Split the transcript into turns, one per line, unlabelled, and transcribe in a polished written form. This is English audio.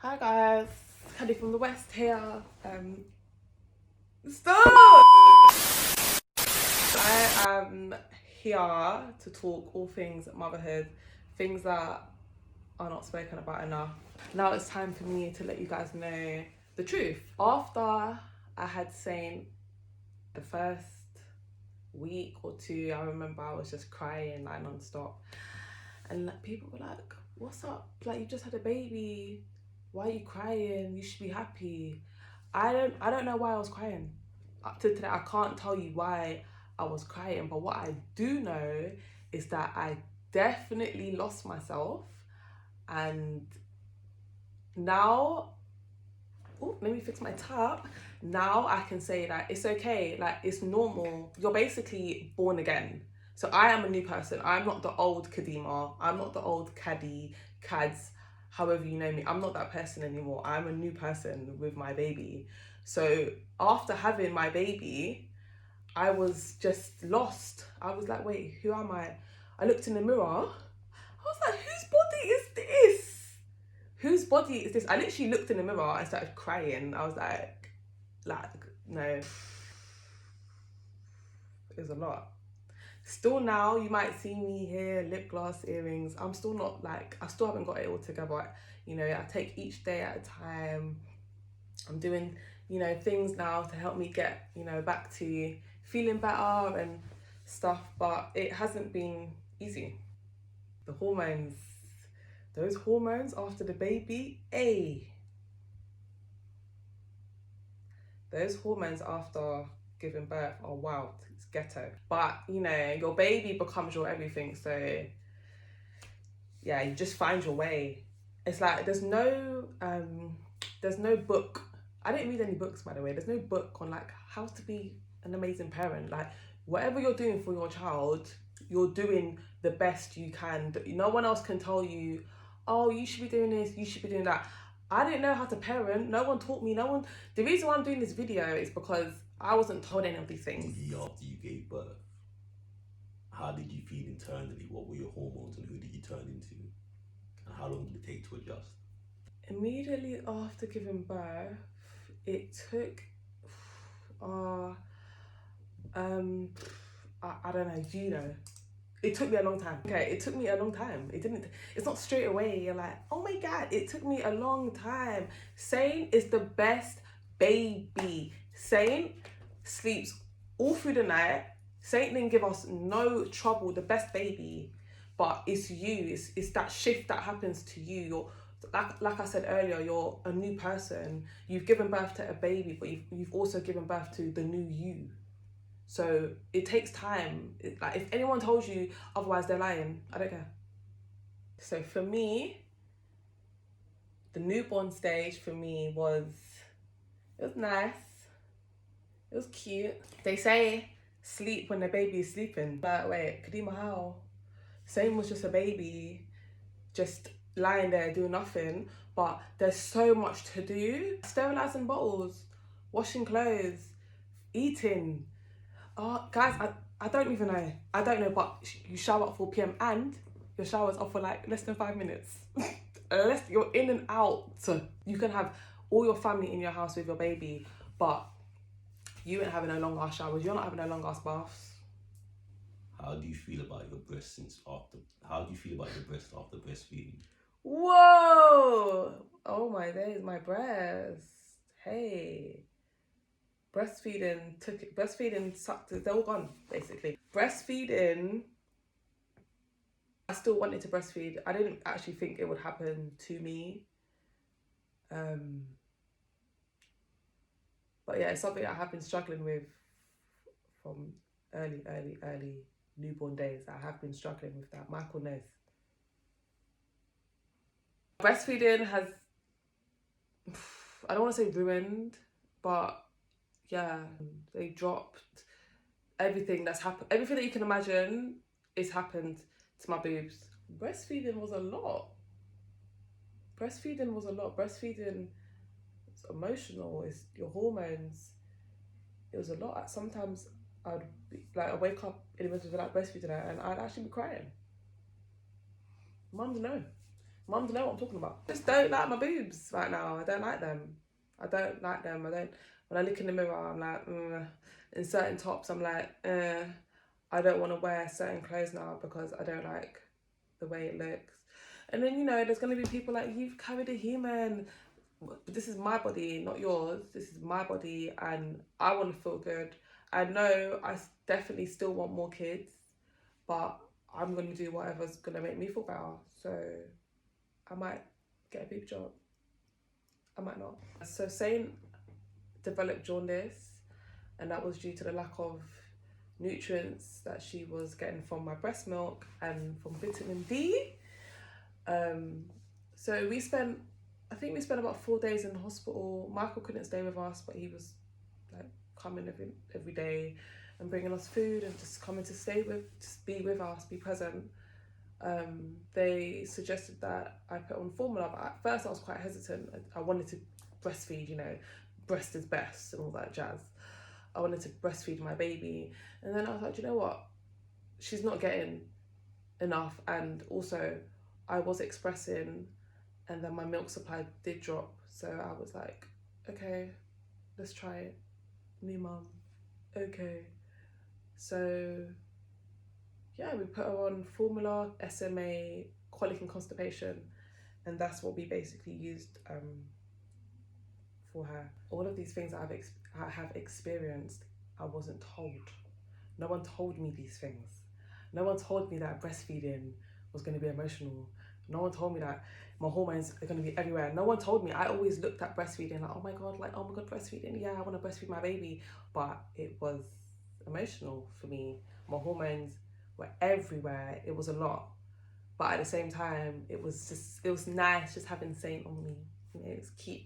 Hi guys, Caddy from the West here. Stop! I am here to talk all things motherhood, things that are not spoken about enough. Now it's time for me to let you guys know the truth. After I had seen the first week or two, I remember I was just crying like non-stop. And people were like, what's up? Like, you just had a baby. Why are you crying? You should be happy. I don't know why I was crying. Up to today, I can't tell you why I was crying. But what I do know is that I definitely lost myself. And now, let me fix my top. Now I can say that it's okay. Like, it's normal. You're basically born again. So I am a new person. I'm not the old Kadima. I'm not the old Caddy, Cads, however you know me. I'm not that person anymore. I'm a new person with my baby. So after having my baby, I was just lost. I was like, wait, who am I? I looked in the mirror. I was like, whose body is this? Whose body is this? I literally looked in the mirror and started crying. I was like, no. It was a lot. Still now, you might see me here, lip gloss, earrings. I'm still not like, I still haven't got it all together. You know, I take each day at a time. I'm doing, things now to help me get, back to feeling better and stuff. But it hasn't been easy. The hormones, those hormones after the baby, those hormones after giving birth are wild. It's ghetto. But your baby becomes your everything. So yeah, you just find your way. It's like there's no book. I didn't read any books, by the way. There's no book on like how to be an amazing parent. Like whatever you're doing for your child, you're doing the best you can. No one else can tell you, oh, you should be doing this, you should be doing that. I didn't know how to parent. No one taught me. The reason why I'm doing this video is because I wasn't told any of these things.
After you gave birth, how did you feel internally? What were your hormones and who did you turn into? And how long did it take to adjust?
Immediately after giving birth, it took, I don't know, it took me a long time. Okay, it took me a long time. It's not straight away. You're like, oh my God, it took me a long time. Saint is the best baby. Saint sleeps all through the night. Saint didn't give us no trouble, the best baby. But it's you, it's that shift that happens to you. You're, like I said earlier, you're a new person. You've given birth to a baby, but you've also given birth to the new you. So it takes time. Like if anyone tells you otherwise, they're lying. I don't care. So for me, the newborn stage for me it was nice. It was cute. They say sleep when the baby is sleeping. But wait, Kadima, how? Same was just a baby, just lying there doing nothing. But there's so much to do. Sterilizing bottles, washing clothes, eating. Oh, guys, I don't even know. I don't know, but you shower at 4 p.m. and your shower's off for like less than 5 minutes. Unless you're in and out. You can have all your family in your house with your baby, but you ain't having no long ass showers. You're not having no long ass baths.
How do you feel about your breast how do you feel about your breast after breastfeeding?
Whoa! Oh my days, my breast. Hey. Breastfeeding sucked. They're all gone, basically. Breastfeeding, I still wanted to breastfeed. I didn't actually think it would happen to me. But yeah, it's something I have been struggling with from early newborn days. I have been struggling with that. Michael knows. Breastfeeding has, I don't want to say ruined, but yeah, they dropped everything that's happened. Everything that you can imagine is happened to my boobs. Breastfeeding was a lot. Breastfeeding is emotional. It's your hormones. It was a lot. Sometimes I'd wake up in the middle of like breastfeeding and I'd actually be crying. Mums know. Mums know what I'm talking about. Just don't like my boobs right now. I don't like them. I don't like them. When I look in the mirror, I'm like, in certain tops, I'm like, I don't want to wear certain clothes now because I don't like the way it looks. And then, you know, there's going to be people like, you've carried a human. This is my body, not yours. This is my body and I want to feel good. I know I definitely still want more kids, but I'm going to do whatever's going to make me feel better. So I might get a boob job. I might not. So Saint developed jaundice, and that was due to the lack of nutrients that she was getting from my breast milk and from vitamin D. So I think we spent about 4 days in the hospital. Michael couldn't stay with us, but he was like coming every day and bringing us food and just coming to just be with us, be present. They suggested that I put on formula, but at first I was quite hesitant. I wanted to breastfeed, you know, breast is best and all that jazz. I wanted to breastfeed my baby. And then I was like, you know what? She's not getting enough. And also I was expressing, and then my milk supply did drop. So I was like, okay, let's try it. New mum. Okay. So yeah, we put her on formula, SMA, colic and constipation, and that's what we basically used for her. All of these things I have experienced, I wasn't told. No one told me these things. No one told me that breastfeeding was going to be emotional. No one told me that my hormones are going to be everywhere. No one told me. I always looked at breastfeeding like, oh my god, breastfeeding. Yeah, I want to breastfeed my baby. But it was emotional for me. My hormones were everywhere. It was a lot. But at the same time, it was nice just having Saint on me. You know, it was cute.